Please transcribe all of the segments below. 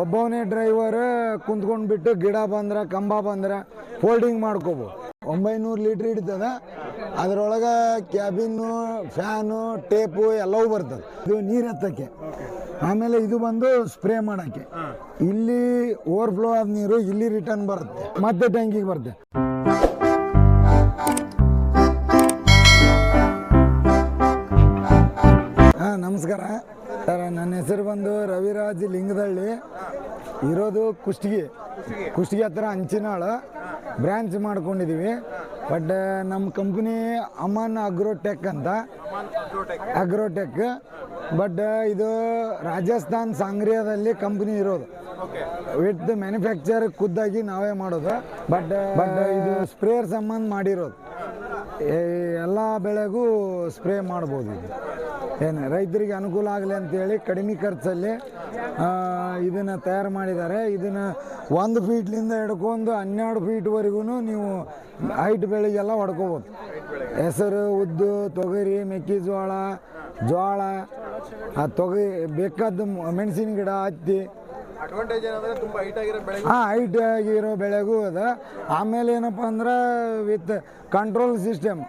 ಒಬ್ಬವನೇ driver ಕುಂತ್ಕೊಂಡ್ಬಿಟ್ಟು ಗಿಡ ಬಂದ್ರೆ ಕಂಬ ಬಂದ್ರೆ ಫೋಲ್ಡಿಂಗ್ ಮಾಡ್ಕೋಬೋದು. 900 ಲೀಟ್ರ್ ಹಿಡಿತದ. ಅದರೊಳಗೆ ಕ್ಯಾಬಿನ್ನು, ಫ್ಯಾನು, ಟೇಪು ಎಲ್ಲವೂ ಬರ್ತದೆ. ಇದು ನೀರು ಎತ್ತಕ್ಕೆ. ಆಮೇಲೆ ಇದು ಬಂದು ಸ್ಪ್ರೇ ಮಾಡೋಕ್ಕೆ. ಇಲ್ಲಿ ಓವರ್ಫ್ಲೋ ಆದ ನೀರು ಇಲ್ಲಿ ರಿಟರ್ನ್ ಬರುತ್ತೆ, ಮತ್ತೆ ಟ್ಯಾಂಕಿಗೆ ಬರುತ್ತೆ. ನಮಸ್ಕಾರ ಸರ್, ನನ್ನ ಹೆಸರು ಬಂದು ರವಿರಾಜ್ ಲಿಂಗದಳ್ಳಿ. ಇರೋದು ಕುಷ್ಟಗಿ ಹತ್ರ ಹಂಚಿನಾಳು ಬ್ರ್ಯಾಂಚ್ ಮಾಡ್ಕೊಂಡಿದ್ದೀವಿ. ಬಟ್ ನಮ್ಮ ಕಂಪ್ನಿ ಅಮನ್ ಅಗ್ರೋಟೆಕ್ ಅಂತ, ಅಗ್ರೋಟೆಕ್. ಬಟ್ ಇದು ರಾಜಸ್ಥಾನ್ ಸಾಂಗ್ರಿಯಾದಲ್ಲಿ ಕಂಪ್ನಿ ಇರೋದು. ವಿತ್ ಮ್ಯಾನುಫ್ಯಾಕ್ಚರ್ ಖುದ್ದಾಗಿ ನಾವೇ ಮಾಡೋದು. ಬಟ್ ಇದು ಸ್ಪ್ರೇಯರ್ ಸಂಬಂಧ ಮಾಡಿರೋದು. ಎಲ್ಲ ಬೆಳೆಗೂ ಸ್ಪ್ರೇ ಮಾಡ್ಬೋದು. ಇದು ಏನು ರೈತರಿಗೆ ಅನುಕೂಲ ಆಗಲಿ ಅಂತೇಳಿ ಕಡಿಮೆ ಖರ್ಚಲ್ಲಿ ಇದನ್ನು ತಯಾರು ಮಾಡಿದ್ದಾರೆ. ಇದನ್ನು 1 ಫೀಟ್ಲಿಂದ ಹಿಡ್ಕೊಂಡು 12 ಫೀಟ್ವರೆಗೂ ನೀವು ಹೈಟ್ ಬೆಳೆಗೆಲ್ಲ ಹೊಡ್ಕೋಬೋದು. ಹೆಸರು, ಉದ್ದು, ತೊಗರಿ, ಮೆಕ್ಕೆಜೋಳ, ಜೋಳ, ಬೇಕಾದ ಮೆಣಸಿನ ಗಿಡ, ಹತ್ತಿ. ಅಡ್ವಾಂಟೇಜ್ ಏನಂದ್ರೆ ತುಂಬ ಹೈಟ್ ಆಗಿರೋ ಬೆಳೆಗೂ ಅದ. ಆಮೇಲೆ ಏನಪ್ಪ ಅಂದ್ರೆ ವಿತ್ ಕಂಟ್ರೋಲ್ ಸಿಸ್ಟಮ್.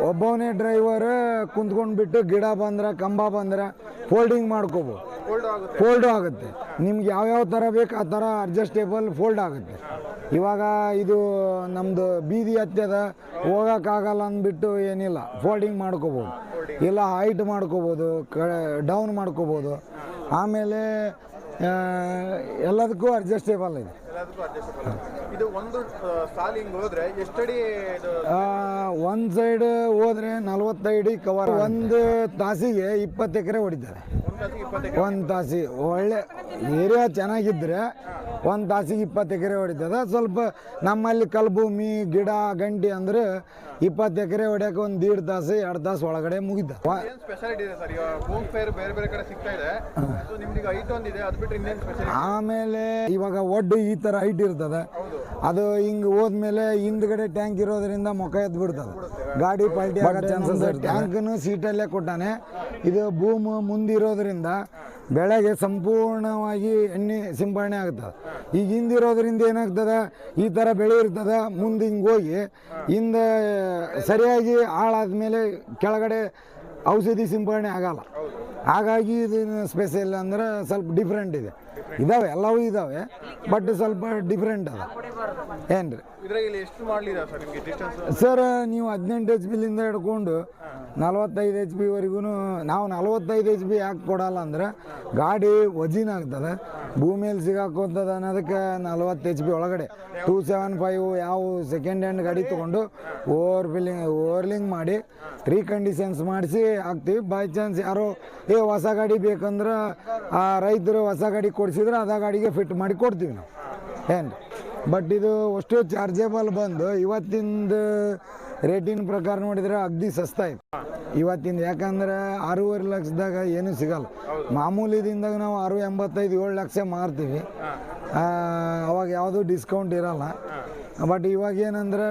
ಒಬ್ಬವನೇ ಡ್ರೈವರ್ ಕುಂತ್ಕೊಂಡ್ಬಿಟ್ಟು ಗಿಡ ಬಂದ್ರೆ ಕಂಬ ಬಂದ್ರೆ ಫೋಲ್ಡಿಂಗ್ ಮಾಡ್ಕೋಬೋದು. ಫೋಲ್ಡು ಆಗುತ್ತೆ. ನಿಮ್ಗೆ ಯಾವ್ಯಾವ ಥರ ಬೇಕು ಆ ಥರ ಅಡ್ಜಸ್ಟೇಬಲ್ ಫೋಲ್ಡ್ ಆಗುತ್ತೆ. ಇವಾಗ ಇದು ನಮ್ಮದು ಬೀದಿ ಹತ್ಯದ, ಹೋಗೋಕ್ಕಾಗಲ್ಲ ಅಂದ್ಬಿಟ್ಟು ಏನಿಲ್ಲ, ಫೋಲ್ಡಿಂಗ್ ಮಾಡ್ಕೋಬೋದು. ಇಲ್ಲ ಹೈಟ್ ಮಾಡ್ಕೋಬೋದು, ಡೌನ್ ಮಾಡ್ಕೋಬೋದು. ಆಮೇಲೆ ಎಲ್ಲದಕ್ಕೂ ಅಡ್ಜಸ್ಟೇಬಲ್ ಇದೆ. ಇದು ಒಂದು ಸಾಲಿಂಗ್ ಹೋದ್ರೆ ಎಷ್ಟಡಿ? ಒಂದು ಸೈಡ್ ಹೋದ್ರೆ 45 ಅಡಿ ಕವರ್. ಒಂದು ತಾಸಿಗೆ 20 ಎಕರೆ ಹೊಡಿತಾರೆ. ಒಂದು ತಾಸಿಗೆ ಒಳ್ಳೆ ಏರಿಯಾ ಚೆನ್ನಾಗಿದ್ದರೆ 1 ತಾಸಿಗೆ 20 ಎಕರೆ ಹೊಡಿತದೆ. ಸ್ವಲ್ಪ ನಮ್ಮಲ್ಲಿ ಕಲ್ಭೂಮಿ, ಗಿಡ, ಗಂಟಿ ಅಂದರೆ 20 ಎಕರೆ ಹೊಡ್ಯಕ್ಕೆ 1.5 ತಾಸು 2 ತಾಸು ಒಳಗಡೆ ಮುಗಿದ. ಸ್ಪೆಷಾಲಿಟಿ ಇದೆ ಸರ್. ಹೋಮ್ ಫೇರ್ ಬೇರೆ ಬೇರೆ ಕಡೆ ಸಿಗ್ತಾ ಇದೆ. ನಿಮ್ಗೆ ಹೈಟ್ ಒಂದಿದೆ, ಅದು ಬಿಟ್ಟರೆ ಇನ್ನೇನು ಸ್ಪೆಷಾಲಿಟಿ? ಆಮೇಲೆ ಇವಾಗ ಒಡ್ಡು ಈ ಥರ ಹೈಟ್ ಇರ್ತದೆ. ಅದು ಹಿಂಗೆ ಹೋದ್ಮೇಲೆ ಹಿಂದ್ಗಡೆ ಟ್ಯಾಂಕ್ ಇರೋದ್ರಿಂದ ಮೊಕ ಎದ್ದು ಬಿಡ್ತದೆ, ಗಾಡಿ ಪಲ್ಟಿ ಆಗೋ ಚಾನ್ಸಸ್. ಟ್ಯಾಂಕನ್ನು ಸೀಟಲ್ಲೇ ಕೊಟ್ಟಾನೆ. ಇದು ಭೂಮಿ ಮುಂದಿರೋದ್ರಿಂದ ಬೆಳೆಗೆ ಸಂಪೂರ್ಣವಾಗಿ ಎಣ್ಣೆ ಸಿಂಪಡಣೆ ಆಗ್ತದೆ. ಈಗ ಹಿಂದಿರೋದ್ರಿಂದ ಏನಾಗ್ತದೆ, ಈ ಥರ ಬೆಳೆ ಇರ್ತದೆ, ಮುಂದೆ ಹಿಂಗೆ ಹೋಗಿ ಹಿಂದೆ ಸರಿಯಾಗಿ ಹಾಳಾದ್ಮೇಲೆ ಕೆಳಗಡೆ ಔಷಧಿ ಸಿಂಪಡಣೆ ಆಗಲ್ಲ. ಹಾಗಾಗಿ ಇದನ್ನು ಸ್ಪೆಷಲ್ ಅಂದರೆ ಸ್ವಲ್ಪ ಡಿಫ್ರೆಂಟ್ ಇದೆ. ಇದಾವೆ, ಎಲ್ಲವೂ ಇದ್ದಾವೆ, ಬಟ್ ಸ್ವಲ್ಪ ಡಿಫ್ರೆಂಟ್ ಅದ. ಏನು ರೀ ಎಷ್ಟು ಮಾಡಲಿದೆ ಸರ್ ನಿಮಗೆ ಡಿಸ್ಟೆನ್ಸ್? ಸರ್, ನೀವು 18 HP ಹಿಡ್ಕೊಂಡು 45 HP ವರೆಗೂ. ನಾವು 45 HP ಯಾಕೆ ಕೊಡಲ್ಲ ಅಂದರೆ ಗಾಡಿ ವಜಿನ ಆಗ್ತದೆ, ಭೂಮಿಯಲ್ಲಿ ಸಿಗಾಕೋತದ ಅನ್ನೋದಕ್ಕೆ 40 HP ಒಳಗಡೆ 275 ಯಾವ ಸೆಕೆಂಡ್ ಹ್ಯಾಂಡ್ ಗಾಡಿ ತೊಗೊಂಡು ಓವರ್ಲಿಂಗ್ ಮಾಡಿ ರೀಕಂಡೀಷನ್ಸ್ ಮಾಡಿಸಿ ಹಾಕ್ತೀವಿ. ಬೈ ಚಾನ್ಸ್ ಯಾರೋ ಹೊಸ ಗಾಡಿ ಬೇಕಂದ್ರೆ ಆ ರೈತರು ಹೊಸ ಗಾಡಿ ಕೊಡಿಸಿದ್ರೆ ಅದ ಗಾಡಿಗೆ ಫಿಟ್ ಮಾಡಿ ಕೊಡ್ತೀವಿ ನಾವು. ಏನು ಬಟ್ ಇದು ಅಷ್ಟು ಚಾರ್ಜೇಬಲ್ ಬಂದು ಇವತ್ತಿಂದ ರೇಟಿನ ಪ್ರಕಾರ ನೋಡಿದರೆ ಅಗ್ದಿ ಸಸ್ತಾ ಇದೆ ಇವತ್ತಿಂದ. ಯಾಕಂದ್ರೆ 6.5 ಲಕ್ಷದಾಗ ಏನೂ ಸಿಗಲ್ಲ. ಮಾಮೂಲಿದಿಂದಾಗ ನಾವು 685-7 ಲಕ್ಷ ಮಾರ್ತೀವಿ. ಅವಾಗ ಯಾವುದೂ ಡಿಸ್ಕೌಂಟ್ ಇರಲ್ಲ. ಬಟ್ ಇವಾಗ ಏನಂದ್ರೆ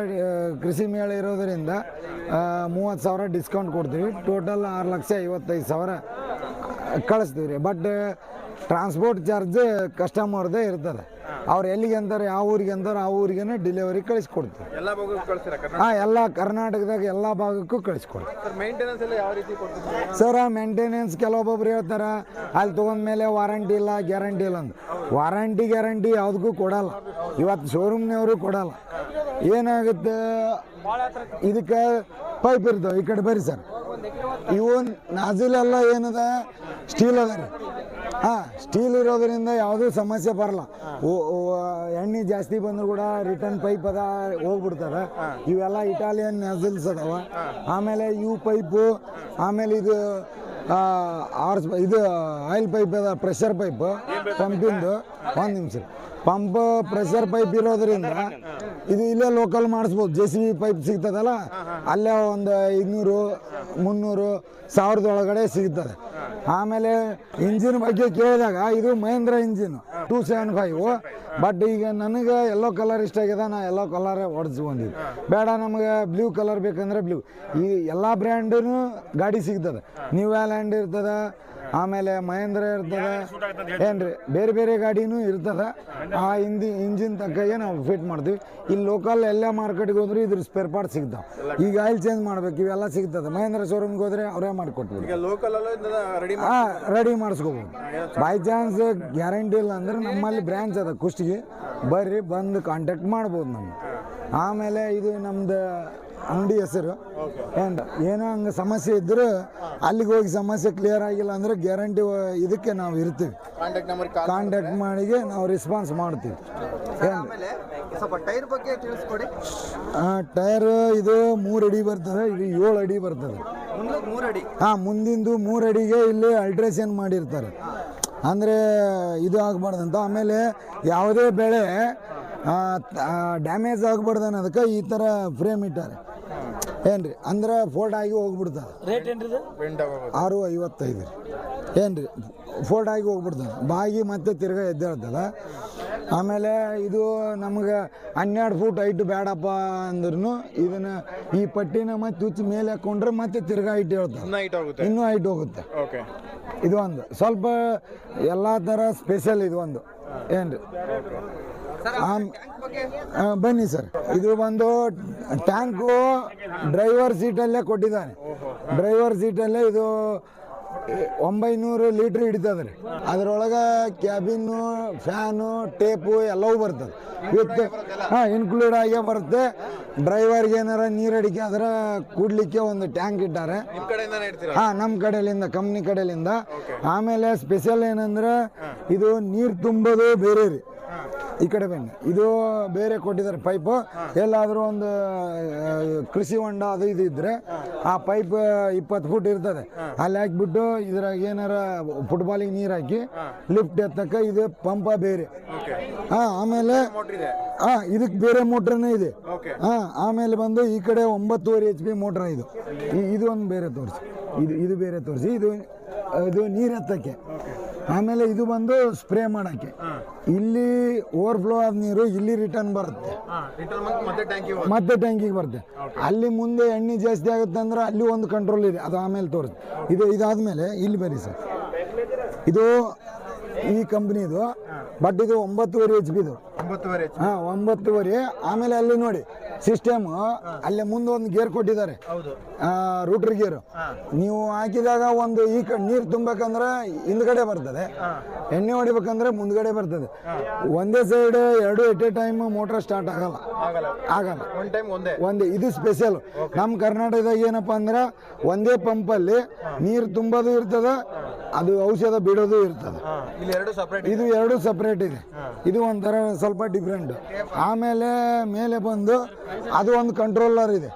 ಕೃಷಿ ಮೇಳ ಇರೋದರಿಂದ 30,000 ಡಿಸ್ಕೌಂಟ್ ಕೊಡ್ತೀವಿ. ಟೋಟಲ್ 6,55,000 ಕಳಿಸ್ತೀವಿ ರೀ. ಬಟ್ ಟ್ರಾನ್ಸ್ಪೋರ್ಟ್ ಚಾರ್ಜ್ ಕಸ್ಟಮರ್ದೇ ಇರ್ತದೆ. ಅವ್ರು ಎಲ್ಲಿಗೆ ಅಂತಾರೆ, ಯಾವ ಊರಿಗೆ ಅಂತಾರೆ ಆ ಊರಿಗೆ ಡೆಲಿವರಿ ಕಳಿಸ್ಕೊಡ್ತೀವಿ. ಎಲ್ಲ ಕರ್ನಾಟಕದಾಗ ಎಲ್ಲ ಭಾಗಕ್ಕೂ ಕಳಿಸ್ಕೊಡ್ತೀವಿ. ಸರ್, ಮೇಂಟೆನೆನ್ಸ್ ಕೆಲವೊಬ್ಬೊಬ್ರು ಹೇಳ್ತಾರೆ ಅಲ್ಲಿ ತೊಗೊಂಡ್ಮೇಲೆ ವಾರಂಟಿ ಇಲ್ಲ, ಗ್ಯಾರಂಟಿ ಇಲ್ಲ ಅಂತ. ಗ್ಯಾರಂಟಿ ಯಾವುದಕ್ಕೂ ಕೊಡಲ್ಲ. ಇವತ್ತು ಶೋರೂಮ್ನವರು ಕೊಡಲ್ಲ. ಏನಾಗುತ್ತೆ, ಇದಕ್ಕೆ ಪೈಪ್ ಇರ್ತವೆ. ಈ ಕಡೆ ಬರ್ರಿ ಸರ್, ಇವು ನಾಜಿಲೆಲ್ಲ ಏನದ ಸ್ಟೀಲ್ ಅದ ರೀ. ಸ್ಟೀಲ್ ಇರೋದ್ರಿಂದ ಯಾವುದೂ ಸಮಸ್ಯೆ ಬರಲ್ಲ. ಎಣ್ಣೆ ಜಾಸ್ತಿ ಬಂದರೂ ಕೂಡ ರಿಟರ್ನ್ ಪೈಪ್ ಅದ ಹೋಗ್ಬಿಡ್ತದೆ. ಇವೆಲ್ಲ ಇಟಾಲಿಯನ್ ನಾಜಿಲ್ಸ್ ಅದಾವ. ಆಮೇಲೆ ಇವು ಪೈಪು, ಆಮೇಲೆ ಇದು ಆಯಿಲ್ ಪೈಪ್ ಅದ, ಪ್ರೆಷರ್ ಪೈಪ್ ಪಂಪಿಂದು. 1 ನಿಮಿಷ. ಪಂಪ್ ಪ್ರೆಷರ್ ಪೈಪ್ ಇರೋದ್ರಿಂದ ಇದು ಇಲ್ಲೇ ಲೋಕಲ್ ಮಾಡಿಸ್ಬೋದು. JCB ಪೈಪ್ ಸಿಗ್ತದಲ್ಲ, ಅಲ್ಲೇ ಒಂದು 500-300,000 ಒಳಗಡೆ ಸಿಗ್ತದೆ. ಆಮೇಲೆ ಇಂಜಿನ್ ಬಗ್ಗೆ ಕೇಳಿದಾಗ ಇದು ಮಹೇಂದ್ರ ಇಂಜಿನ್ 275. ಬಟ್ ಈಗ ನನಗೆ ಯೆಲ್ಲೋ ಕಲರ್ ಇಷ್ಟ ಆಗಿದೆ, ನಾ ಯೆಲ್ಲೋ ಕಲರೇ ಹೊಡೆಸ್ಕೊಂಡಿದ್ದೆ. ಬೇಡ ನಮಗೆ ಬ್ಲೂ ಕಲರ್ ಬೇಕಂದ್ರೆ ಬ್ಲೂ. ಈ ಎಲ್ಲ ಬ್ರ್ಯಾಂಡೂ ಗಾಡಿ ಸಿಗ್ತದೆ. ನ್ಯೂ ವ್ಯಾಲ್ಯಾಂಡ್ ಇರ್ತದೆ, ಆಮೇಲೆ ಮಹೇಂದ್ರ ಇರ್ತದೆ ಏನ್ರಿ ಬೇರೆ ಬೇರೆ ಗಾಡಿನೂ ಇರ್ತದೆ. ಆ ಇಂಜಿನ್ ತಕ್ಕಾಗೆ ನಾವು ಫಿಟ್ ಮಾಡ್ತೀವಿ. ಇಲ್ಲಿ ಲೋಕಲ್ ಎಲ್ಲ ಮಾರ್ಕೆಟ್ಗೆ ಹೋದ್ರೆ ಇದ್ರ ಸ್ಪೇರ್ ಪಾರ್ಟ್ ಸಿಗ್ತಾವೆ. ಈಗ ಆಯಿಲ್ ಚೇಂಜ್ ಮಾಡ್ಬೇಕು, ಇವೆಲ್ಲ ಸಿಗ್ತದೆ. ಮಹೇಂದ್ರ ಶೋರೂಮ್ಗೆ ಹೋದ್ರೆ ಅವರೇ ಮಾಡಿಕೊಟ್ಬಿಡ್ತಾರೆ. ಈಗ ಲೋಕಲ್ ರೆಡಿ ರೆಡಿ ಮಾಡಿಸ್ಕೋಬೋದು. ಬೈ ಚಾನ್ಸ್ ಗ್ಯಾರಂಟಿ ಇಲ್ಲ ಅಂದ್ರೆ ನಮ್ಮಲ್ಲಿ ಬ್ರ್ಯಾಂಚ್ ಅದ ಕುಷ್ಟಗಿ, ಬರ್ರಿ ಬಂದು ಕಾಂಟ್ಯಾಕ್ಟ್ ಮಾಡ್ಬೋದು ನಮ್ಗೆ. ಆಮೇಲೆ ಇದು ನಮ್ದು ಅಂಗಡಿ ಹೆಸರು. ಏನೋ ಹಂಗೆ ಸಮಸ್ಯೆ ಇದ್ರೆ ಅಲ್ಲಿಗೆ ಹೋಗಿ ಸಮಸ್ಯೆ ಕ್ಲಿಯರ್ ಆಗಿಲ್ಲ ಅಂದ್ರೆ ಗ್ಯಾರಂಟಿ ಇದಕ್ಕೆ ನಾವು ಇರ್ತೀವಿ. ಕಾಂಟ್ಯಾಕ್ಟ್ ಮಾಡಿ ನಾವು ರೆಸ್ಪಾನ್ಸ್ ಮಾಡ್ತೀವಿ. ಸ್ವಲ್ಪ ಟೈರ್ ಬಗ್ಗೆ ತಿಳಿಸ್ಕೊಡಿ. ಟೈರ್ ಇದು 3 ಅಡಿ ಬರ್ತದೆ, ಇದು 7 ಅಡಿ ಬರ್ತದೆ. 3 ಅಡಿ? ಮುಂದಿಂದು 3 ಅಡಿಗೆ ಇಲ್ಲಿ ಅಲ್ಟ್ರೇಷನ್ ಮಾಡಿರ್ತಾರೆ, ಅಂದರೆ ಇದು ಆಗಬಾರ್ದಂತ. ಆಮೇಲೆ ಯಾವುದೇ ಬೆಳೆ ಡ್ಯಾಮೇಜ್ ಆಗಬಾರ್ದು ಅನ್ನೋದಕ್ಕೆ ಈ ಥರ ಫ್ರೇಮ್ ಇಟ್ಟಾರೆ ಏನ್ರಿ, ಅಂದ್ರೆ ಫೋಲ್ಡ್ ಆಗಿ ಹೋಗ್ಬಿಡ್ತಾರೆ. ರೇಟ್ ಏನ್ರಿ ಇದು? 655 ರೀ ಏನ್ರಿ, ಫೋಲ್ಡ್ ಆಗಿ ಹೋಗ್ಬಿಡ್ತಾರೆ, ಬಾಗಿ ಮತ್ತೆ ತಿರ್ಗಾ ಎದ್ದೇಳ್ತದೆ. ಆಮೇಲೆ ಇದು ನಮ್ಗೆ 12 ಫೂಟ್ ಹೈಟ್ ಬೇಡಪ್ಪ ಅಂದ್ರೂ ಇದನ್ನ ಈ ಪಟ್ಟಿನ ಮತ್ತೆ ಹುಚ್ಚಿ ಮೇಲೆ ಹಾಕೊಂಡ್ರೆ ಮತ್ತೆ ತಿರ್ಗಾ ಹೈಟ್ ಹೇಳ್ತಾರೆ, ಇನ್ನೂ ಹೈಟ್ ಹೋಗುತ್ತೆ. ಇದು ಒಂದು ಸ್ವಲ್ಪ ಎಲ್ಲ ಥರ ಸ್ಪೆಷಲ್ ಇದು ಒಂದು ಏನ್ರಿ. ಬನ್ನಿ ಸರ್, ಇದು ಒಂದು ಟ್ಯಾಂಕು ಡ್ರೈವರ್ ಸೀಟಲ್ಲೇ ಕೊಟ್ಟಿದ್ದಾನೆ. ಡ್ರೈವರ್ ಸೀಟಲ್ಲೇ ಇದು 900 ಲೀಟ್ರ್ ಹಿಡಿತದೆ ರೀ. ಅದರೊಳಗೆ ಕ್ಯಾಬಿನ್ನು, ಫ್ಯಾನು, ಟೇಪು ಎಲ್ಲವೂ ಬರ್ತದೆ ವಿತ್ ಇನ್ಕ್ಲೂಡ್ ಆಗೇ ಬರುತ್ತೆ. ಡ್ರೈವರ್ಗೆ ಏನಾರ ನೀರು ಅಡಿಕೆ ಅದರ ಕೂಡ್ಲಿಕ್ಕೆ ಒಂದು ಟ್ಯಾಂಕ್ ಇಟ್ಟಾರೆ. ನಮ್ಮ ಕಡೆಯಿಂದ, ಕಂಪ್ನಿ ಕಡೆಯಿಂದ. ಆಮೇಲೆ ಸ್ಪೆಷಲ್ ಏನಂದ್ರೆ ಇದು ನೀರು ತುಂಬೋದು ಬೇರೆ ರೀ. ಈ ಕಡೆ ಬನ್ನಿ, ಇದು ಬೇರೆ ಕೊಟ್ಟಿದ್ದಾರೆ ಪೈಪು. ಎಲ್ಲಾದರೂ ಒಂದು ಕೃಷಿ ಹೊಂಡ ಅದು ಇದು ಇದ್ರೆ ಆ ಪೈಪ್ 20 ಫೂಟ್ ಇರ್ತದೆ, ಅಲ್ಲಿ ಹಾಕಿಬಿಟ್ಟು ಇದ್ರಾಗ ಏನಾರ ಫುಟ್ಬಾಲಿಗೆ ನೀರು ಹಾಕಿ ಲಿಫ್ಟ್ ಎತ್ತಕ್ಕ ಇದು ಪಂಪ ಬೇರೆ. ಆಮೇಲೆ ಇದಕ್ಕೆ ಬೇರೆ ಮೋಟ್ರನೇ ಇದೆ. ಆಮೇಲೆ ಬಂದು ಈ ಕಡೆ 9.5 HP ಮೋಟ್ರ್ ಇದು. ಇದು ಒಂದು ಬೇರೆ ತೋರಿಸಿ, ಇದು ಬೇರೆ ತೋರಿಸಿ. ಇದು ನೀರು ಎತ್ತಕ್ಕೆ. ಆಮೇಲೆ ಇದು ಬಂದು ಸ್ಪ್ರೇ ಮಾಡೋಕ್ಕೆ. ಇಲ್ಲಿ ಓವರ್ಫ್ಲೋ ಆದ ನೀರು ಇಲ್ಲಿ ರಿಟರ್ನ್ ಬರುತ್ತೆ, ಮತ್ತೆ ಟ್ಯಾಂಕಿಗೆ ಬರುತ್ತೆ. ಅಲ್ಲಿ ಮುಂದೆ ಎಣ್ಣೆ ಜಾಸ್ತಿ ಆಗುತ್ತೆ ಅಂದ್ರೆ ಅಲ್ಲಿ ಒಂದು ಕಂಟ್ರೋಲ್ ಇದೆ, ಅದು ಆಮೇಲೆ ತೋರಿಸುತ್ತೆ. ಇದಾದ್ಮೇಲೆ ಇಲ್ಲಿ ಬರೀ ಸರ್, ಇದು ಈ ಕಂಪ್ನಿದು, ಬಟ್ ಇದು 9.5 HP ಇದು. 9.5. ಆಮೇಲೆ ಅಲ್ಲಿ ನೋಡಿ ಸಿಸ್ಟಮ್, ಅಲ್ಲೇ ಮುಂದೆ ಒಂದು ಗೇರ್ ಕೊಟ್ಟಿದ್ದಾರೆ, ರೂಟ್ರ್ ಗೇರು. ನೀವು ಹಾಕಿದಾಗ ಒಂದು ಈ ನೀರು ತುಂಬಬೇಕಂದ್ರೆ ಹಿಂದ್ಗಡೆ ಬರ್ತದೆ, ಎಣ್ಣೆ ಹೊಡಿಬೇಕಂದ್ರೆ ಮುಂದ್ಗಡೆ ಬರ್ತದೆ. ಒಂದೇ side 2 at a time motor start ಆಗಲ್ಲ. ಒಂದೇ. ಇದು ಸ್ಪೆಷಲ್ ನಮ್ಮ ಕರ್ನಾಟಕದಾಗ. ಏನಪ್ಪಾ ಅಂದ್ರೆ ಒಂದೇ ಪಂಪಲ್ಲಿ ನೀರು ತುಂಬೋದು ಇರ್ತದೆ, ಅದು ಔಷಧ ಬಿಡೋದು ಇರ್ತದೆ. ಇದು 2 ಸಪ್ರೇಟ್ ಇದೆ. ಇದು ಒಂಥರ ಸ್ವಲ್ಪ ಡಿಫ್ರೆಂಟ್. ಆಮೇಲೆ ಮೇಲೆ ಬಂದು ಅದು ಒಂದು ಕಂಟ್ರೋಲರ್ ಇದೆ,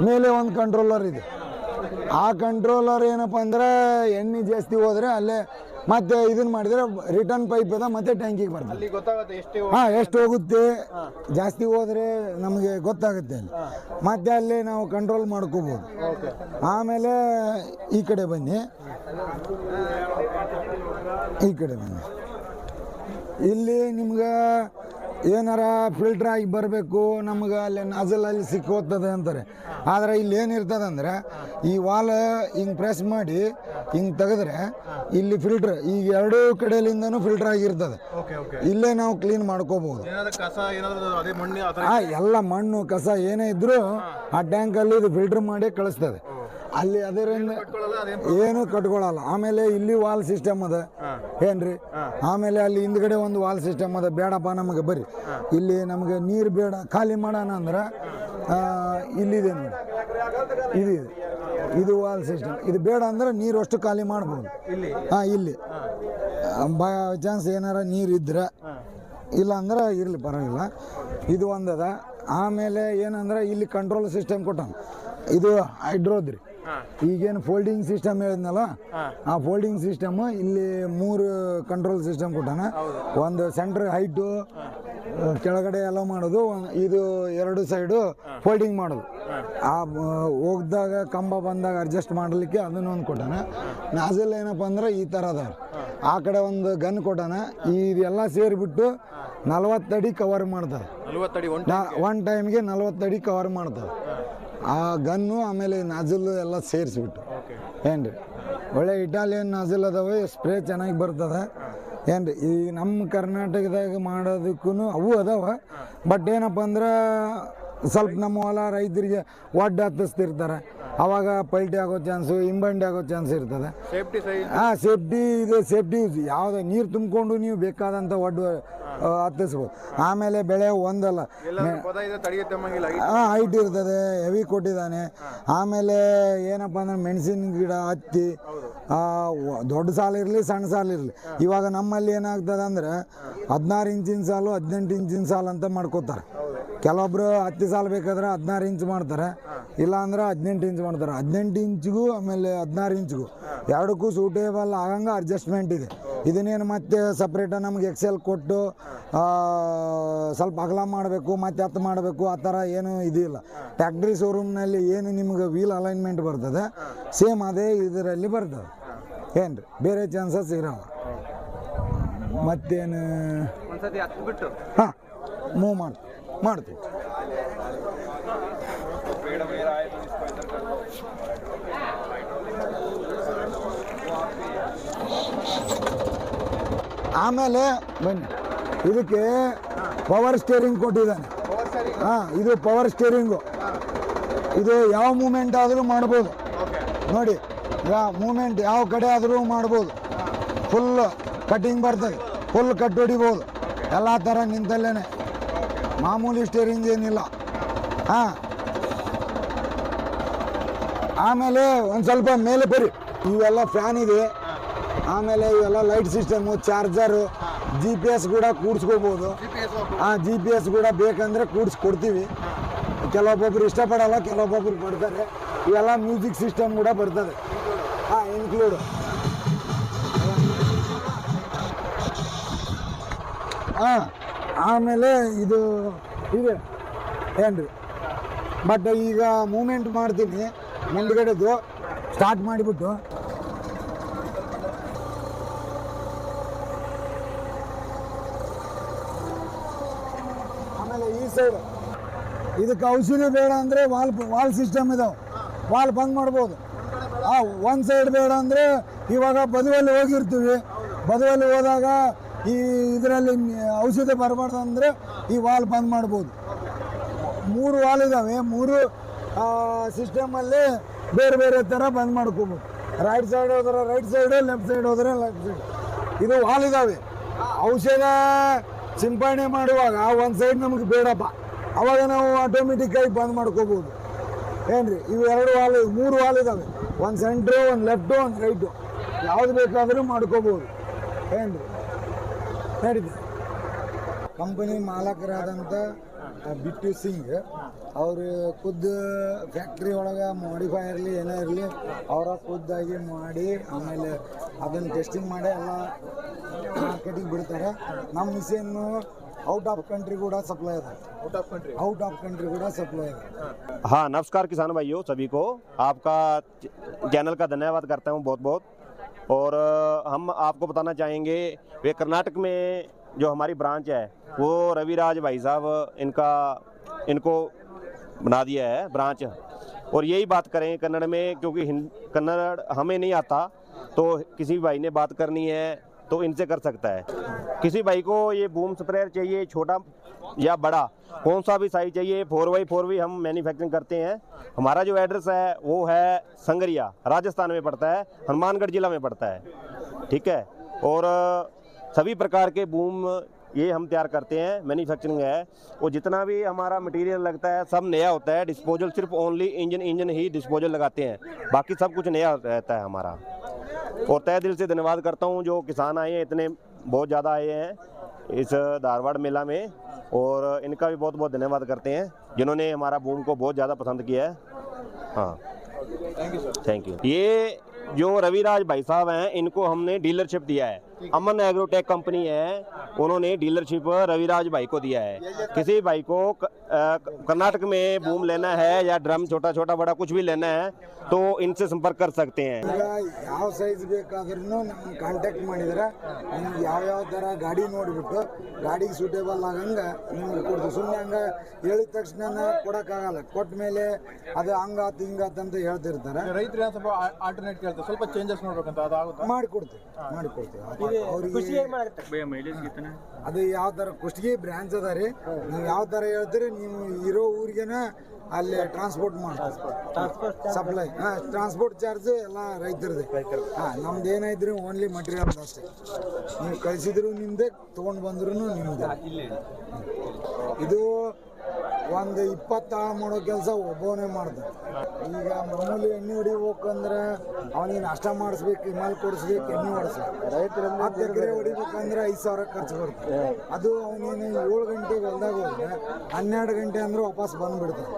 ಮೇಲೆ ಒಂದು ಕಂಟ್ರೋಲರ್ ಇದೆ. ಆ ಕಂಟ್ರೋಲರ್ ಏನಪ್ಪ ಅಂದ್ರೆ ಎಣ್ಣೆ ಜಾಸ್ತಿ ಹೋದ್ರೆ ಅಲ್ಲೇ ಮತ್ತೆ ಇದನ್ನ ಮಾಡಿದ್ರೆ ರಿಟರ್ನ್ ಪೈಪ್ ಇದೆ, ಮತ್ತೆ ಟ್ಯಾಂಕಿಗೆ ಬರ್ತದೆ. ಎಷ್ಟು ಹೋಗುತ್ತೆ, ಜಾಸ್ತಿ ಹೋದ್ರೆ ನಮಗೆ ಗೊತ್ತಾಗುತ್ತೆ ಅಲ್ಲಿ, ಮತ್ತೆ ಅಲ್ಲಿ ನಾವು ಕಂಟ್ರೋಲ್ ಮಾಡ್ಕೋಬೋದು. ಆಮೇಲೆ ಈ ಕಡೆ ಬನ್ನಿ, ಇಲ್ಲಿ ನಿಮ್ಗೆ ಏನಾರ ಫಿಲ್ಟರ್ ಆಗಿ ಬರಬೇಕು, ನಮ್ಗೆ ಅಲ್ಲಿ ನಾಜಲಲ್ಲಿ ಸಿಕ್ಕೋತದೆ ಅಂತಾರೆ. ಆದರೆ ಇಲ್ಲಿ ಏನಿರ್ತದೆ ಅಂದರೆ ಈ ವಾಲ್ ಹಿಂಗೆ ಪ್ರೆಸ್ ಮಾಡಿ ಹಿಂಗೆ ತೆಗೆದ್ರೆ ಇಲ್ಲಿ ಫಿಲ್ಟರ್ ಈ 2 ಕಡೆಯಿಂದನೂ ಫಿಲ್ಟರ್ ಆಗಿರ್ತದೆ. ಇಲ್ಲೇ ನಾವು ಕ್ಲೀನ್ ಮಾಡ್ಕೋಬಹುದು. ಎಲ್ಲ ಮಣ್ಣು ಕಸ ಏನೇ ಇದ್ರೂ ಆ ಟ್ಯಾಂಕಲ್ಲಿ ಇದು ಫಿಲ್ಟರ್ ಮಾಡಿ ಕಳಿಸ್ತದೆ. ಅಲ್ಲಿ ಅದರಿಂದ ಏನು ಕಟ್ಕೊಳ್ಳಲ್ಲ. ಆಮೇಲೆ ಇಲ್ಲಿ ವಾಲ್ ಸಿಸ್ಟಮ್ ಅದ ಏನ್ರಿ. ಆಮೇಲೆ ಅಲ್ಲಿ ಹಿಂದ್ಗಡೆ ಒಂದು ವಾಲ್ ಸಿಸ್ಟಮ್ ಅದ. ಬೇಡಪ್ಪ ನಮಗೆ ಬರ್ರಿ, ಇಲ್ಲಿ ನಮಗೆ ನೀರು ಬೇಡ, ಖಾಲಿ ಮಾಡೋಣ ಅಂದ್ರೆ ಇಲ್ಲಿದೆ ನೋಡಿ, ಇದು ವಾಲ್ ಸಿಸ್ಟಮ್. ಇದು ಬೇಡ ಅಂದ್ರೆ ನೀರು ಅಷ್ಟು ಖಾಲಿ ಮಾಡ್ಬೋದು. ಇಲ್ಲಿ ಬೈ ಚಾನ್ಸ್ ಏನಾರ ನೀರು ಇದ್ರೆ, ಇಲ್ಲ ಅಂದ್ರೆ ಇರಲಿ ಪರವಾಗಿಲ್ಲ. ಇದು ಒಂದದ. ಆಮೇಲೆ ಏನಂದ್ರೆ ಇಲ್ಲಿ ಕಂಟ್ರೋಲ್ ಸಿಸ್ಟಮ್ ಕೊಟ್ಟ, ಇದು ಹೈಡ್ರೋದ್ರಿ. ಈಗೇನು ಫೋಲ್ಡಿಂಗ್ ಸಿಸ್ಟಮ್ ಹೇಳಿದ್ನಲ್ಲ, ಆ ಫೋಲ್ಡಿಂಗ್ ಸಿಸ್ಟಮ್ ಇಲ್ಲಿ 3 ಕಂಟ್ರೋಲ್ ಸಿಸ್ಟಮ್ ಕೊಟ್ಟಾನ. ಒಂದು ಸೆಂಟ್ರ್ ಹೈಟು, ಕೆಳಗಡೆ ಎಲ್ಲ ಮಾಡೋದು, ಇದು 2 ಸೈಡು ಫೋಲ್ಡಿಂಗ್ ಮಾಡೋದು. ಆ ಹೋಗ್ದಾಗ ಕಂಬ ಬಂದಾಗ ಅಡ್ಜಸ್ಟ್ ಮಾಡಲಿಕ್ಕೆ ಅದನ್ನೊಂದು ಕೊಟ್ಟಾನ. ನಾಜಲ್ ಏನಪ್ಪ ಅಂದ್ರೆ ಈ ಥರ ಅದ. ಆ ಕಡೆ ಒಂದು ಗನ್ ಕೊಟ್ಟಾನ. ಇದೆಲ್ಲ ಸೇರಿಬಿಟ್ಟು 40 ಅಡಿ ಕವರ್ ಮಾಡ್ತಾರೆ. ಒನ್ ಟೈಮ್ಗೆ 40 ಅಡಿ ಕವರ್ ಮಾಡ್ತಾರೆ ಆ ಗನ್ನು. ಆಮೇಲೆ ನಾಜಲ್ ಎಲ್ಲ ಸೇರಿಸ್ಬಿಟ್ಟು ಏನ್ರಿ. ಒಳ್ಳೆ ಇಟಾಲಿಯನ್ ನಾಜಲ್ ಅದಾವೆ, ಸ್ಪ್ರೇ ಚೆನ್ನಾಗಿ ಬರ್ತದೆ. ಏನ್ರಿ ಈ ನಮ್ಮ ಕರ್ನಾಟಕದಾಗ ಮಾಡೋದಕ್ಕೂ ಅವು ಅದಾವ. ಬಟ್ ಏನಪ್ಪ ಅಂದ್ರೆ ಸ್ವಲ್ಪ ನಮ್ಮ ಹೊಲ ರೈತರಿಗೆ ಒಡ್ಡು ಹತ್ತಿಸ್ತಿರ್ತಾರೆ, ಅವಾಗ ಪಲ್ಟಿ ಆಗೋ ಚಾನ್ಸು, ಹಿಂಬಂಡಿ ಆಗೋ ಚಾನ್ಸ್ ಇರ್ತದೆ. ಸೇಫ್ಟಿ ಸೈಜ್ ಸೇಫ್ಟಿ ಇದು ಸೇಫ್ಟಿ ಯೂಸ್ ಯಾವುದೇ ನೀರು ತುಂಬಿಕೊಂಡು ನೀವು ಬೇಕಾದಂಥ ಒಡ್ಡು ಹತ್ತಿಸ್ಬೋದು. ಆಮೇಲೆ ಬೆಳೆ ಒಂದಲ್ಲ ಹೈಟ್ ಇರ್ತದೆ, ಹೆವಿ ಕೊಟ್ಟಿದ್ದಾನೆ. ಆಮೇಲೆ ಏನಪ್ಪ ಅಂದ್ರೆ ಮೆಣಸಿನ ಗಿಡ ಹತ್ತಿ ದೊಡ್ಡ ಸಾಲು ಇರಲಿ ಸಣ್ಣ ಸಾಲು ಇರಲಿ. ಇವಾಗ ನಮ್ಮಲ್ಲಿ ಏನಾಗ್ತದೆ ಅಂದರೆ 16 ಇಂಚಿನ ಸಾಲು 18 ಇಂಚಿನ ಸಾಲು ಅಂತ ಮಾಡ್ಕೋತಾರೆ. ಕೆಲವೊಬ್ರು 10 ಸಾಲು ಬೇಕಾದ್ರೆ 16 ಇಂಚ್ ಮಾಡ್ತಾರೆ, ಇಲ್ಲ ಅಂದ್ರೆ 18 ಇಂಚ್ ಮಾಡ್ತಾರೆ. 18 ಇಂಚಿಗೂ ಆಮೇಲೆ 16 ಇಂಚಿಗೂ ಎರಡಕ್ಕೂ ಸೂಟೇಬಲ್ ಆಗಂಗೆ ಅಡ್ಜಸ್ಟ್ಮೆಂಟ್ ಇದೆ. ಇದನ್ನೇನು ಮತ್ತೆ ಸಪ್ರೇಟಾಗಿ ನಮ್ಗೆ ಎಕ್ಸೆಲ್ ಕೊಟ್ಟು ಸ್ವಲ್ಪ ಅಗಲ ಮಾಡಬೇಕು ಮತ್ತೆ ಹತ್ತು ಮಾಡಬೇಕು ಆ ಥರ ಏನು ಇದಿಲ್ಲ. ಟ್ಯಾಕ್ಟ್ರಿ ಶೋರೂಮ್ನಲ್ಲಿ ಏನು ನಿಮ್ಗೆ ವೀಲ್ ಅಲೈನ್ಮೆಂಟ್ ಬರ್ತದೆ ಸೇಮ್ ಅದೇ ಇದರಲ್ಲಿ ಬರ್ತದೆ. ಏನು ರೀ ಬೇರೆ ಚಾನ್ಸಸ್ ಇರೋವ. ಮತ್ತೇನು ಹಾಂ ಮೂವ್ ಮಾಡ್ತೀವಿ. ಆಮೇಲೆ ಬನ್ನಿ, ಇದಕ್ಕೆ ಪವರ್ ಸ್ಟೇರಿಂಗ್ ಕೊಟ್ಟಿದ್ದಾನೆ. ಹಾಂ, ಇದು ಪವರ್ ಸ್ಟೇರಿಂಗು. ಇದು ಯಾವ ಮೂಮೆಂಟ್ ಆದರೂ ಮಾಡ್ಬೋದು ನೋಡಿ, ಮೂಮೆಂಟ್ ಯಾವ ಕಡೆ ಆದರೂ ಮಾಡ್ಬೋದು. ಫುಲ್ ಕಟ್ಟಿಂಗ್ ಬರ್ತದೆ, ಫುಲ್ ಕಟ್ ಹೊಡಿಬೋದು ಎಲ್ಲ ಥರ ನಿಂತಲ್ಲೇ. ಮಾಮೂಲಿ ಸ್ಟೇರಿಂಗ್ ಏನಿಲ್ಲ. ಹಾಂ, ಆಮೇಲೆ ಒಂದು ಸ್ವಲ್ಪ ಮೇಲೆ ಬರಿ ಇವೆಲ್ಲ ಫ್ಯಾನ್ ಇದೆ. ಆಮೇಲೆ ಇವೆಲ್ಲ ಲೈಟ್ ಸಿಸ್ಟಮು, ಚಾರ್ಜರು, GPS ಕೂಡ ಕೂಡಿಸ್ಕೋಬೋದು. GPS ಕೂಡ ಬೇಕಂದರೆ ಕೂಡಿಸ್ಕೊಡ್ತೀವಿ. ಕೆಲವೊಬ್ಬೊಬ್ರು ಇಷ್ಟಪಡಲ್ಲ, ಕೆಲವೊಬ್ಬೊಬ್ರು ಪಡ್ತಾರೆ. ಇವೆಲ್ಲ ಮ್ಯೂಸಿಕ್ ಸಿಸ್ಟಮ್ ಕೂಡ ಬರ್ತದೆ, ಇನ್ಕ್ಲೂಡ್. ಆಮೇಲೆ ಇದು ಇದೆ ಏನ್ರಿ. ಬಟ್ ಈಗ ಮೂಮೆಂಟ್ ಮಾಡ್ತೀನಿ ಮುಂದ್ಗಡೆದು ಸ್ಟಾರ್ಟ್ ಮಾಡಿಬಿಟ್ಟು. ಆಮೇಲೆ ಈ ಸೈಡ್ ಇದಕ್ಕೆ ಔಷಧಿ ಬೇಡ ಅಂದರೆ ವಾಲ್ ಸಿಸ್ಟಮ್ ಇದಾವೆ, ವಾಲ್ ಬಂದ್ ಮಾಡ್ಬೋದು. ಒಂದು ಸೈಡ್ ಬೇಡ ಅಂದರೆ ಇವಾಗ ಬದುವಲ್ಲಿ ಹೋಗಿರ್ತೀವಿ, ಬದುವಲ್ಲಿ ಹೋದಾಗ ಈ ಇದರಲ್ಲಿ ಔಷಧಿ ಬರಬಾರ್ದು ಅಂದರೆ ಈ ವಾಲ್ ಬಂದ್ ಮಾಡ್ಬೋದು. 3 ವಾಲ್ ಇದ್ದಾವೆ, 3 ಸಿಸ್ಟಮಲ್ಲಿ ಬೇರೆ ಬೇರೆ ಥರ ಬಂದ್ ಮಾಡ್ಕೋಬೋದು. ರೈಟ್ ಸೈಡ್ ಹೋದ್ರೆ ರೈಟ್ ಸೈಡು, ಲೆಫ್ಟ್ ಸೈಡ್ ಹೋದರೆ ಲೆಫ್ಟ್ ಸೈಡ್. ಇದು ವಾಲ್ ಇದ್ದಾವೆ. ಔಷಧ ಸಿಂಪಡಣೆ ಮಾಡುವಾಗ ಒಂದು ಸೈಡ್ ನಮಗೆ ಬೇಡಪ್ಪ, ಅವಾಗ ನಾವು ಆಟೋಮೆಟಿಕ್ಕಾಗಿ ಬಂದ್ ಮಾಡ್ಕೋಬೋದು. ಏನ್ರಿ, ಇವು 2 ವಾಲ್ 3 ವಾಲ್ ಇದ್ದಾವೆ, ಒಂದು ಸೆಂಟ್ರು, ಒಂದು ಲೆಫ್ಟು, ಒಂದು ರೈಟು, ಯಾವ್ದು ಬೇಕಾದರೂ ಮಾಡ್ಕೋಬೋದು. ಏನ್ರಿ ನಡೀತದೆ. ಕಂಪನಿ ಮಾಲಕರಾದಂಥ ಬಿಟ್ಟು ಸಿಂಗ್ ಅವರು ಖುದ್ದು ಫ್ಯಾಕ್ಟ್ರಿ ಒಳಗೆ ಮಾಡಿಫೈ ಇರಲಿ ಏನೇ ಇರಲಿ ಅವರ ಖುದ್ದಾಗಿ ಮಾಡಿ ಆಮೇಲೆ ಅದನ್ನು ಟೆಸ್ಟಿಂಗ್ ಮಾಡಿ ಎಲ್ಲ ಮಾರ್ಕೆಟಿಗೆ ಬಿಡ್ತಾರೆ. ನಮ್ಮ ಮಿಷನ್ನು ಔಟ್ ಆಫ್ ಕಂಟ್री ಕೂಡ सप्लाई है, आउट ऑफ कंट्री ಕೂಡ सप्लाई है। हाँ, नमस्कार किसान भाइयों सभी को, आपका चैनल का धन्यवाद करता हूँ बहुत बहुत। और हम आपको बताना चाहेंगे वे कर्नाटक में जो हमारी ब्रांच है वो रविराज भाई साहब इनको बना दिया है ब्रांच। और यही बात करें कन्नड़ में, क्योंकि कन्नड़ हमें नहीं आता, तो किसी भाई ने बात करनी है तो इनसे कर सकता है। किसी भाई को ये बूम स्प्रेयर चाहिए, छोटा या बड़ा, कौन सा भी साइज चाहिए, 4x4 भी हम मैन्युफैक्चरिंग करते हैं। हमारा जो एड्रेस है वो है संगरिया, राजस्थान में पड़ता है, हनुमानगढ़ जिला में पड़ता है, ठीक है। और सभी प्रकार के बूम ये हम तैयार करते हैं, मैन्युफैक्चरिंग है। और जितना भी हमारा मटेरियल लगता है सब नया होता है। डिस्पोजल सिर्फ ओनली इंजन ही डिस्पोजल लगाते हैं, बाकी सब कुछ नया रहता है हमारा। और तहे दिल से धन्यवाद करता हूँ जो किसान आए हैं, इतने बहुत ज़्यादा आए हैं इस धारवाड़ मेला में, और इनका भी बहुत बहुत धन्यवाद करते हैं जिन्होंने हमारा बूम को बहुत ज़्यादा पसंद किया है। हाँ, thank you sir, thank you. ये जो रविराज भाई साहब हैं इनको हमने डीलरशिप दिया है, अमन एग्रोटेक कंपनी है, उन्होंने डीलरशिप रविराज भाई को दिया है। किसी भाई को कर्नाटक में बूम लेना है या ड्रम छोटा छोटा बड़ा कुछ भी लेना है तो इनसे संपर्क कर सकते हैं। ಈಗ ಯಾವ ಸೈಜ್ ಬೇಕಾದ್ರೂ ನಮ್ಗೆ ಕಾಂಟ್ಯಾಕ್ಟ್ ಮಾಡಿದ್ರೆ ನಿಮ್ಗೆ ಯಾವ ಥರ ಗಾಡಿ ನೋಡಿಬಿಟ್ಟು ಗಾಡಿಗೆ ಸೂಟೇಬಲ್ ಆಗಂಗೆ ನಿಮ್ಗೆ ಕೊಡ್ತೀವಿ. ಸುಮ್ಮನೆ ಹಂಗೆ ಹೇಳಿದ ತಕ್ಷಣ ಕೊಡೋಕ್ಕಾಗಲ್ಲ, ಕೊಟ್ಟ ಮೇಲೆ ಅದು ಹಂಗಾತು ಹಿಂಗಾತು ಅಂತ ಹೇಳ್ತಿರ್ತಾರೆ. ರೈತರು ಸ್ವಲ್ಪ ಆಲ್ಟರ್ನೇಟ್ ಕೇಳ್ತಾರೆ, ಸ್ವಲ್ಪ ಚೇಂಜಸ್ ನೋಡ್ಬೇಕಂತ ಅದಾಗುತ್ತೆ. ಮಾಡಿಕೊಡ್ತೀವಿ ಅವ್ರಿಗೆ. ಅದು ಯಾವ ಥರ ಕುಷ್ಟಗಿ ಬ್ರ್ಯಾಂಚ್ ಅದ ರೀ, ನೀವು ಯಾವ ಥರ ಹೇಳ್ತೀರಿ ನೀವು ಇರೋ ಊರಿಗೆನ ಅಲ್ಲಿ ಟ್ರಾನ್ಸ್ಪೋರ್ಟ್ ಮಾಡ್ತೀವಿ. ಸಪ್ಲೈ ಟ್ರಾನ್ಸ್ಪೋರ್ಟ್ ಚಾರ್ಜ್ ಎಲ್ಲ ರೈತರದೇ. ನಮ್ದು ಏನಾಯ್ತು ಓನ್ಲಿ ಮಟೀರಿಯಲ್ ಅಷ್ಟೇ. ನೀವು ಕಳಿಸಿದ್ರು ನಿಮ್ಮದೇ, ತೊಗೊಂಡು ಬಂದ್ರೂ ನಿಮ್ಮದೇ. ಇದು ಒಂದು 20 ಆಳು ಮಾಡೋ ಕೆಲಸ ಒಬ್ಬವನೇ ಮಾಡ್ತಾನೆ. ಈಗ ಮಾಮೂಲಿ ಎಣ್ಣೆ ಹೊಡಿಬೇಕಂದ್ರೆ ಅವನಿಗೆ ನಾಷ್ಟ ಮಾಡಿಸ್ಬೇಕು, ಹಿಮಾಲ್ ಕೊಡಿಸ್ಬೇಕು, ಎಣ್ಣೆ ಹೊಡಿಸ್ಬೇಕು. 10 ಎಕರೆ ಹೊಡಿಬೇಕಂದ್ರೆ 5,000 ಖರ್ಚು ಬರುತ್ತೆ. ಅದು ಅವನೇನು 7 ಗಂಟೆಗೆ ಹೊಲ್ದಾಗ ಹೋದ್ರೆ 12 ಗಂಟೆ ಅಂದ್ರೆ ವಾಪಸ್ ಬಂದುಬಿಡ್ತಾನೆ.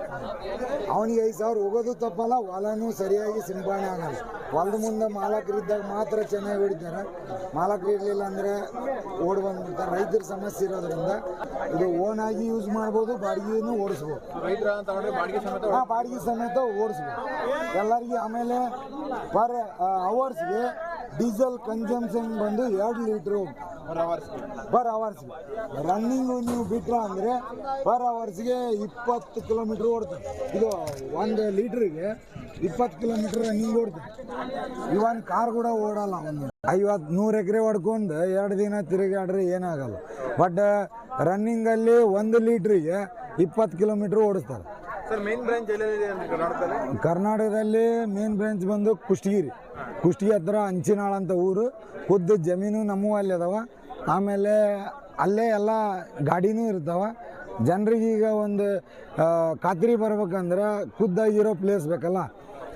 ಅವನಿಗೆ 5,000 ಹೋಗೋದು ತಪ್ಪಲ್ಲ, ಹೊಲನೂ ಸರಿಯಾಗಿ ಸಿಂಪಡಣೆ ಆಗಲ್ಲ. ಹೊಲದ ಮುಂದೆ ಮಾಲಕರಿದ್ದಾಗ ಮಾತ್ರ ಚೆನ್ನಾಗಿ ಹೊಡಿತಾರೆ, ಮಾಲಕರು ಇರಲಿಲ್ಲ ಅಂದರೆ ಓಡಿ ಬಂದ್ಬಿಡ್ತಾರೆ. ರೈತರ ಸಮಸ್ಯೆ ಇರೋದ್ರಿಂದ ಇದು ಓನಾಗಿ ಯೂಸ್ ಮಾಡ್ಬೋದು, ಬಾಡಿಗೆನೂ ಓಡಿಸ್ಬೋದು. ರೈತರ ತಗೊಂಡ್ರೆ ಬಾಡಿಗೆ ಸಮೇತ ಬಾಡಿಗೆ ಸಮೇತ ಓಡಿಸ್ಬೋದು ಎಲ್ಲರಿಗೆ. ಆಮೇಲೆ ಪರ್ ಅವರ್ಸ್ಗೆ ಡೀಸೆಲ್ ಕನ್ಸಂಪ್ಷನ್ ಬಂದು 2 ಲೀಟ್ರ್ ಪರ್ ಅವರ್ಸ್ಗೆ. ರನ್ನಿಂಗು ನೀವು ಬಿಟ್ರ ಅಂದರೆ ಪರ್ ಅವರ್ಸ್ಗೆ 20 ಕಿಲೋಮೀಟ್ರ್ ಓಡ್ತದೆ. ಇದು 1 ಲೀಟ್ರಿಗೆ 20 ಕಿಲೋಮೀಟ್ರ್ ರನ್ನಿಂಗ್ ಓಡ್ತದೆ. ಇವನ್ ಕಾರ್ ಕೂಡ ಓಡಲ್ಲ. ಒಂದು 50-100 ಎಕರೆ ಹೊಡ್ಕೊಂಡು 2 ದಿನ ತಿರುಗಾಡ್ರೆ ಏನಾಗಲ್ಲ. ಬಟ್ ರನ್ನಿಂಗಲ್ಲಿ 1 ಲೀಟ್ರಿಗೆ 20 ಕಿಲೋಮೀಟ್ರ್ ಓಡಿಸ್ತಾರೆ. ಸರ್ ಮೇನ್ ಬ್ರಾಂಚ್ ಎಲ್ಲಿದೆ ಅಂತ ಕರ್ನಾಟಕದಲ್ಲಿ? ಕರ್ನಾಟಕದಲ್ಲಿ ಮೇನ್ ಬ್ರಾಂಚ್ ಬಂದು ಕುಷ್ಟಗಿ ಹತ್ರ ಅಂಚಿನಾಳ್ ಅಂತ ಊರು. ಖುದ್ದು ಜಮೀನು ನಮ್ಮೂ ಅಲ್ಲಿ ಅದಾವ. ಆಮೇಲೆ ಅಲ್ಲೇ ಎಲ್ಲ ಗಾಡಿನೂ ಇರ್ತಾವ. ಜನರಿಗೆ ಈಗ ಒಂದು ಖಾತ್ರಿ ಬರ್ಬೇಕಂದ್ರೆ ಖುದ್ದಾಗಿರೋ ಪ್ಲೇಸ್ ಬೇಕಲ್ಲ.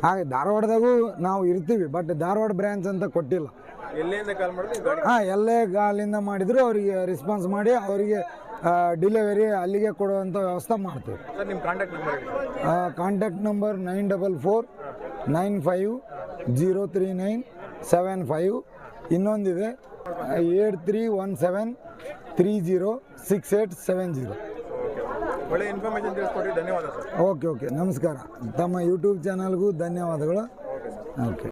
ಹಾಗೆ ಧಾರವಾಡದಾಗೂ ನಾವು ಇರ್ತೀವಿ, ಬಟ್ ಧಾರವಾಡ ಬ್ರ್ಯಾಂಚ್ ಅಂತ ಕೊಟ್ಟಿಲ್ಲ. ಎಲ್ಲಿಂದ ಕಾಲ್ ಮಾಡಿದ್ರೆ ಎಲ್ಲೇ ಅಲ್ಲಿಂದ ಮಾಡಿದ್ರು ಅವರಿಗೆ ರೆಸ್ಪಾನ್ಸ್ ಮಾಡಿ ಅವರಿಗೆ ಡಿಲಿವರಿ ಅಲ್ಲಿಗೆ ಕೊಡುವಂಥ ವ್ಯವಸ್ಥೆ ಮಾಡ್ತೀವಿ. ಸರ್ ನಿಮ್ಮ ಕಾಂಟ್ಯಾಕ್ಟ್ ನಂಬರ್? Contact number 9449503975. ಇನ್ನೊಂದಿದೆ 8317306870. ಒಳ್ಳೆ ಇನ್ಫಾರ್ಮೇಷನ್ ತಿಳಿಸ್ಕೊಡಿ, ಧನ್ಯವಾದ ಸರ್. ಓಕೆ ನಮಸ್ಕಾರ. ತಮ್ಮ ಯೂಟ್ಯೂಬ್ ಚಾನಲ್ಗೂ ಧನ್ಯವಾದಗಳು. ಓಕೆ.